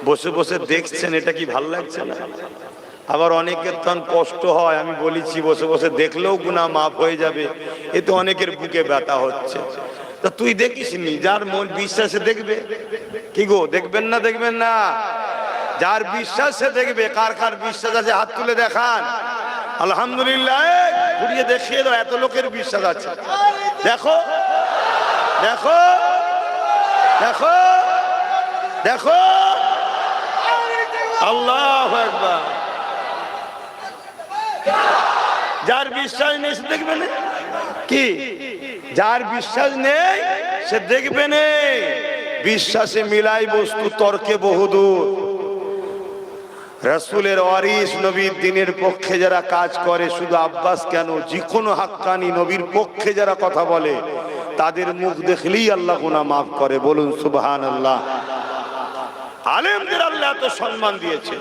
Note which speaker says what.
Speaker 1: বসে বসে দেখছেন, এটা কি ভালো লাগছে না? আবার অনেকের তখন কষ্ট হয়, আমি বলেছি বসে বসে দেখলেও গুনাহ মাফ হয়ে যাবে, এ তো অনেকের বুকে ব্যথা হচ্ছে। তা তুই দেখিস নি, যার মন বিশ্বাসে দেখবে। কি গো, দেখবেন না? দেখবেন না? যার বিশ্বাস সে দেখবে। কার কার বিশ্বাস আছে হাত তুলে দেখান। আলহামদুলিল্লাহ, ঘুরিয়ে দেখিয়ে দাও, এত লোকের বিশ্বাস আছে। দেখো দেখো দেখো দেখো, আল্লাহু আকবার। যার বিশ্বাস নেই সে দেখবে না। কি, যার বিশ্বাস নেই সে দেখবে না। বিশ্বাসে মিলাই বস্তু, তর্কে বহুদূর। রাসূলের ওয়ারিস, নবীর দ্বীনের পক্ষে যারা কাজ করে, শুধু আব্বাস কেন, যে কোনো হাক্কানি নবীর পক্ষে যারা কথা বলে, তাদের মুখ দেখলেই আল্লাহ গুনাহ মাফ করে। বলুন সুবহানাল্লাহ। আলেমদের আল্লাহ এত সম্মান দিয়েছে।